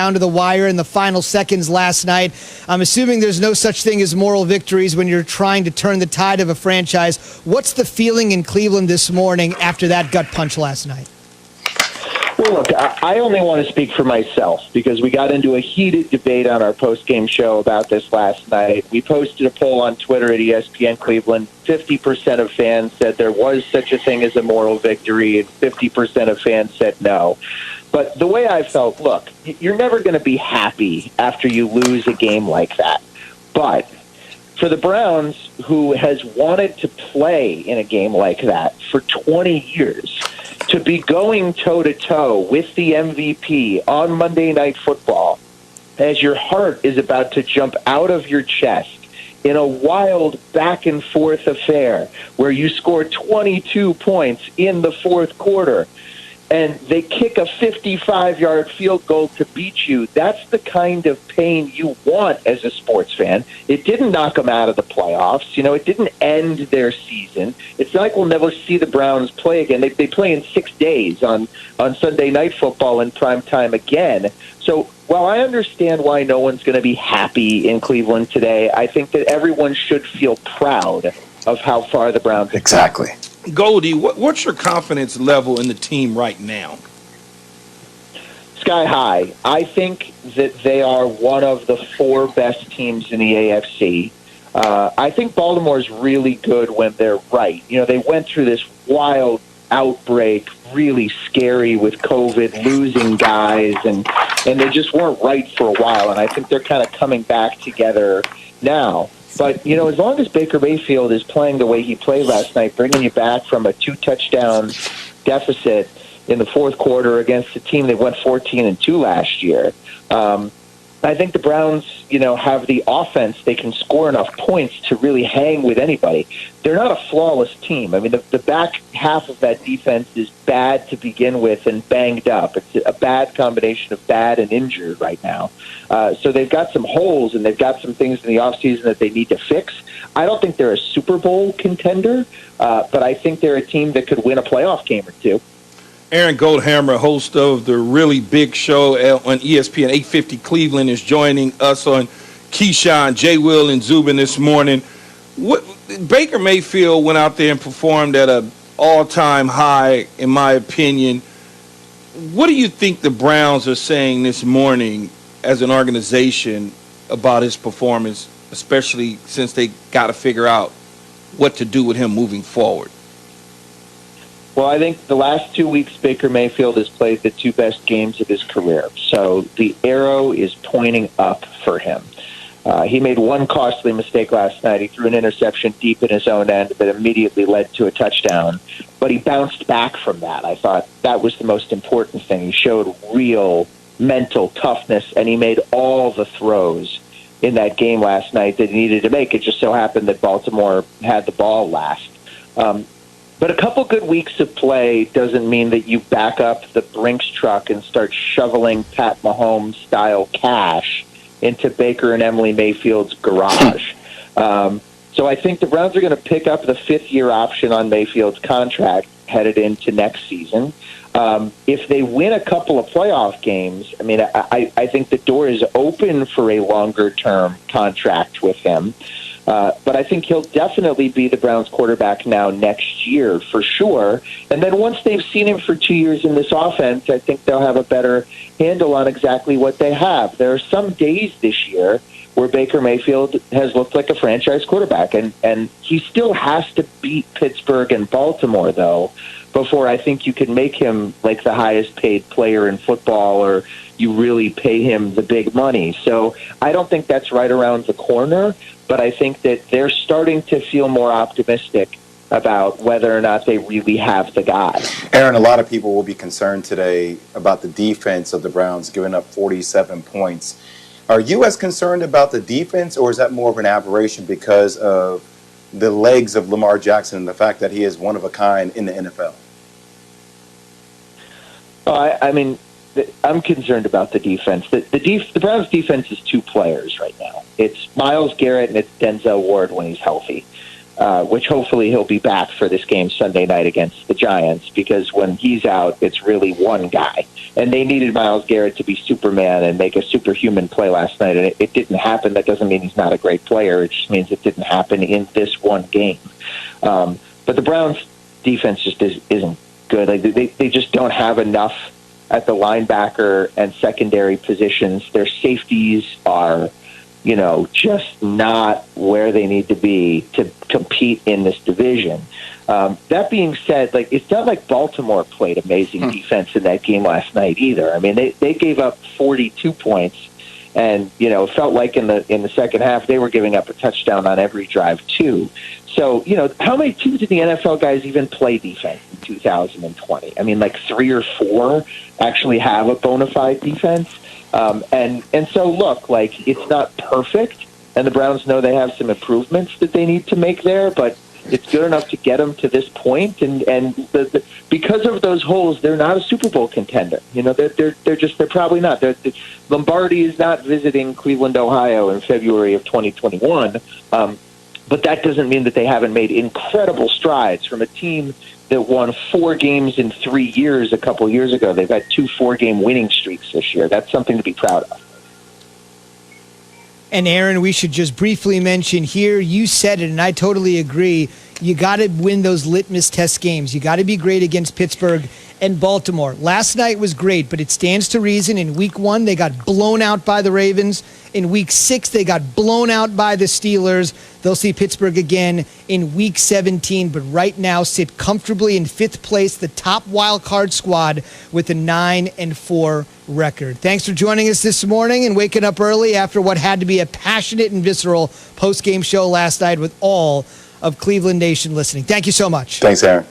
down to the wire in the final seconds last night. I'm assuming there's no such thing as moral victories when you're trying to turn the tide of a franchise. What's the feeling in Cleveland this morning after that gut punch last night? Well, look, I only want to speak for myself because we got into a heated debate on our post-game show about this last night. We posted a poll on Twitter at ESPN Cleveland. 50% of fans said there was such a thing as a moral victory, and 50% of fans said no. But the way I felt, look, you're never going to be happy after you lose a game like that. But for the Browns, who has wanted to play in a game like that for 20 years, to be going toe-to-toe with the MVP on Monday Night Football as your heart is about to jump out of your chest in a wild back-and-forth affair where you score 22 points in the fourth quarter, and they kick a 55-yard field goal to beat you, that's the kind of pain you want as a sports fan. It didn't knock them out of the playoffs. You know, it didn't end their season. It's not like we'll never see the Browns play again. They play in 6 days on Sunday Night Football in prime time again. So while I understand why no one's going to be happy in Cleveland today, I think that everyone should feel proud of how far the Browns have Exactly. come. Goldie, what's your confidence level in the team right now? Sky high. I think that they are one of the 4 best teams in the AFC. I think Baltimore's really good when they're right. You know, they went through this wild outbreak, really scary with COVID, losing guys, and they just weren't right for a while. And I think they're kind of coming back together now. But, you know, as long as Baker Mayfield is playing the way he played last night, bringing you back from a 2-touchdown deficit in the fourth quarter against a team that went 14-2 last year, I think the Browns, you know, have the offense. They can score enough points to really hang with anybody. They're not a flawless team. I mean, the back half of that defense is bad to begin with and banged up. It's a bad combination of bad and injured right now. So they've got some holes, and they've got some things in the offseason that they need to fix. I don't think they're a Super Bowl contender, but I think they're a team that could win a playoff game or two. Aaron Goldhammer, host of the Really Big Show on ESPN 850 Cleveland, is joining us on Keyshawn, J. Will, and Zubin this morning. Baker Mayfield went out there and performed at an all-time high, in my opinion. What do you think the Browns are saying this morning as an organization about his performance, especially since they got to figure out what to do with him moving forward? Well, I think the last 2 weeks, Baker Mayfield has played the 2 best games of his career. So the arrow is pointing up for him. He made one costly mistake last night. He threw an interception deep in his own end that immediately led to a touchdown. But he bounced back from that. I thought that was the most important thing. He showed real mental toughness, and he made all the throws in that game last night that he needed to make. It just so happened that Baltimore had the ball last. But a couple good weeks of play doesn't mean that you back up the Brinks truck and start shoveling Pat Mahomes-style cash into Baker and Emily Mayfield's garage. So I think the Browns are going to pick up the 5th-year option on Mayfield's contract headed into next season. If they win a couple of playoff games, I mean, I think the door is open for a longer-term contract with him. But I think he'll definitely be the Browns quarterback now next year for sure. And then once they've seen him for 2 years in this offense, I think they'll have a better handle on exactly what they have. There are some days this year where Baker Mayfield has looked like a franchise quarterback, and he still has to beat Pittsburgh and Baltimore, though, before I think you can make him like the highest paid player in football, or you really pay him the big money. So I don't think that's right around the corner, but I think that they're starting to feel more optimistic about whether or not they really have the guy. Aaron, a lot of people will be concerned today about the defense of the Browns giving up 47 points. Are you as concerned about the defense, or is that more of an aberration because of the legs of Lamar Jackson and the fact that he is one of a kind in the NFL? I mean, I'm concerned about the defense. The Browns' defense is 2 players right now. It's Myles Garrett and it's Denzel Ward when he's healthy. which hopefully he'll be back for this game Sunday night against the Giants, because when he's out, it's really one guy. And they needed Myles Garrett to be Superman and make a superhuman play last night, and it didn't happen. That doesn't mean he's not a great player. It just means it didn't happen in this one game. But the Browns' defense just isn't good. Like they just don't have enough at the linebacker and secondary positions. Their safeties are, just not where they need to be to compete in this division. That being said, it's not like Baltimore played amazing defense in that game last night either. I mean, they gave up 42 points, and it felt like in the second half they were giving up a touchdown on every drive too. So how many teams did the NFL guys even play defense in 2020? I mean, like 3 or 4 actually have a bona fide defense. And so look, it's not perfect, and the Browns know they have some improvements that they need to make there, but it's good enough to get them to this point, and because of those holes, they're not a Super Bowl contender. They're probably not. Lombardi is not visiting Cleveland, Ohio in February of 2021, but that doesn't mean that they haven't made incredible strides from a team that won 4 games in 3 years a couple years ago. They've had 2 4-game winning streaks this year. That's something to be proud of. And Aaron, we should just briefly mention here, you said it, and I totally agree. You got to win those litmus test games. You got to be great against Pittsburgh and Baltimore. Last night was great, but it stands to reason. In week 1, they got blown out by the Ravens. In week 6, they got blown out by the Steelers. They'll see Pittsburgh again in week 17, but right now sit comfortably in 5th place, the top wild card squad with a 9-4 record. Thanks for joining us this morning and waking up early after what had to be a passionate and visceral post-game show last night with all of Cleveland Nation listening. Thank you so much. Thanks, Aaron.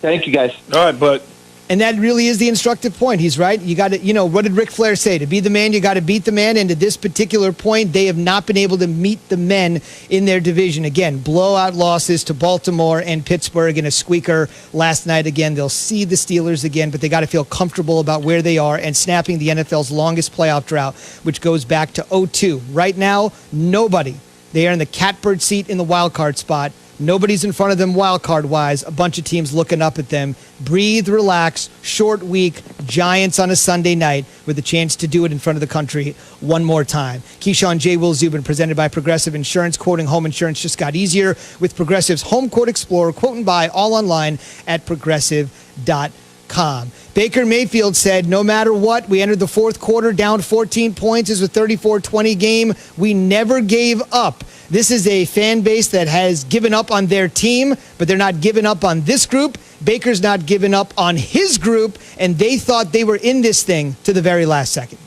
Thank you, guys. All right, bud. And that really is the instructive point. He's right. You got to, what did Ric Flair say? To be the man, you got to beat the man. And to this particular point, they have not been able to meet the men in their division. Again, blowout losses to Baltimore and Pittsburgh in a squeaker last night. Again, they'll see the Steelers again, but they got to feel comfortable about where they are and snapping the NFL's longest playoff drought, which goes back to 2002. Right now, nobody. They are in the catbird seat in the wild card spot. Nobody's in front of them wild card-wise. A bunch of teams looking up at them. Breathe, relax, short week, Giants on a Sunday night with a chance to do it in front of the country one more time. Keyshawn, J. Will Zubin, presented by Progressive Insurance. Quoting home insurance just got easier with Progressive's Home Quote Explorer. Quote and buy all online at progressive.com. Baker Mayfield said, no matter what, we entered the fourth quarter down 14 points. It's a 34-20 game. We never gave up. This is a fan base that has given up on their team, but they're not giving up on this group. Baker's not giving up on his group, and they thought they were in this thing to the very last second.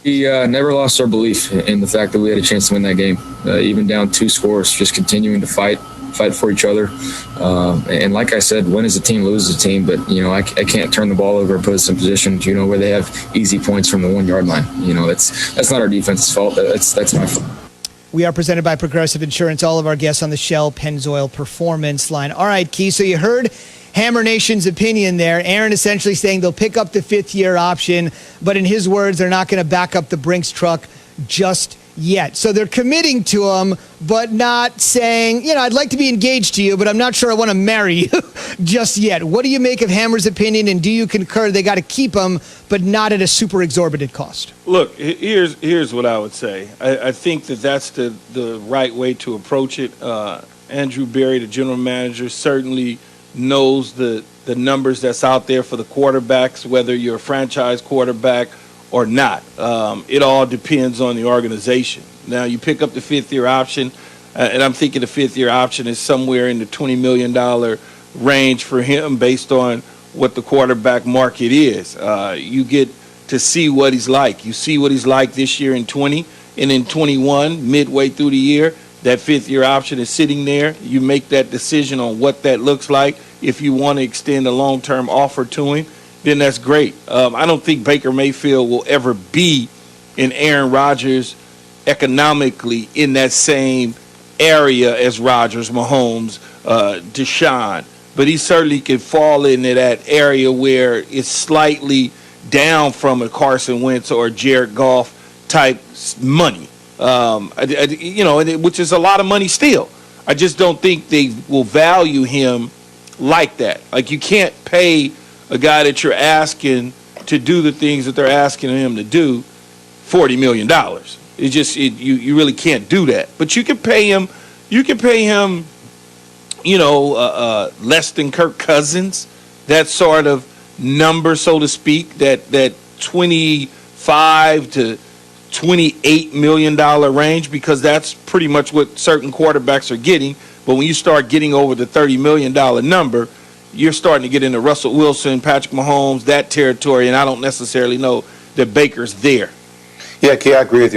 We never lost our belief in the fact that we had a chance to win that game, even down 2 scores, just continuing to fight for each other. And like I said, win as a team, lose as a team. But, I can't turn the ball over and put us in positions, where they have easy points from the 1-yard line. That's not our defense's fault. That's my fault. We are presented by Progressive Insurance. All of our guests on the Shell Pennzoil Performance line. All right, Key, so you heard Hammer Nation's opinion there. Aaron essentially saying they'll pick up the 5th-year option, but in his words, they're not going to back up the Brinks truck just yet. So they're committing to him, but not saying, I'd like to be engaged to you, but I'm not sure I want to marry you just yet. What do you make of Hammer's opinion, and do you concur they got to keep him, but not at a super exorbitant cost? Look, here's what I would say. I think that's the right way to approach it. Andrew Berry, the general manager, certainly knows the numbers that's out there for the quarterbacks, whether you're a franchise quarterback or not. It all depends on the organization. Now, you pick up the 5th-year option, and I'm thinking the 5th-year option is somewhere in the $20 million range for him based on what the quarterback market is. You get to see what he's like. You see what he's like this year in 20, and in 21, midway through the year, that 5th-year option is sitting there. You make that decision on what that looks like. If you want to extend a long-term offer to him, then that's great. I don't think Baker Mayfield will ever be in Aaron Rodgers economically in that same area as Rodgers, Mahomes, Deshaun. But he certainly could fall into that area where it's slightly down from a Carson Wentz or Jared Goff type money, which is a lot of money still. I just don't think they will value him like that. Like, you can't pay a guy that you're asking to do the things that they're asking him to do $40 million. It just you really can't do that. But you can pay him. You can pay him, less than Kirk Cousins, that sort of number, so to speak, that $25 to $28 million range, because that's pretty much what certain quarterbacks are getting. But when you start getting over the $30 million number, you're starting to get into Russell Wilson, Patrick Mahomes, that territory, and I don't necessarily know that Baker's there. Yeah, Key, I agree with you.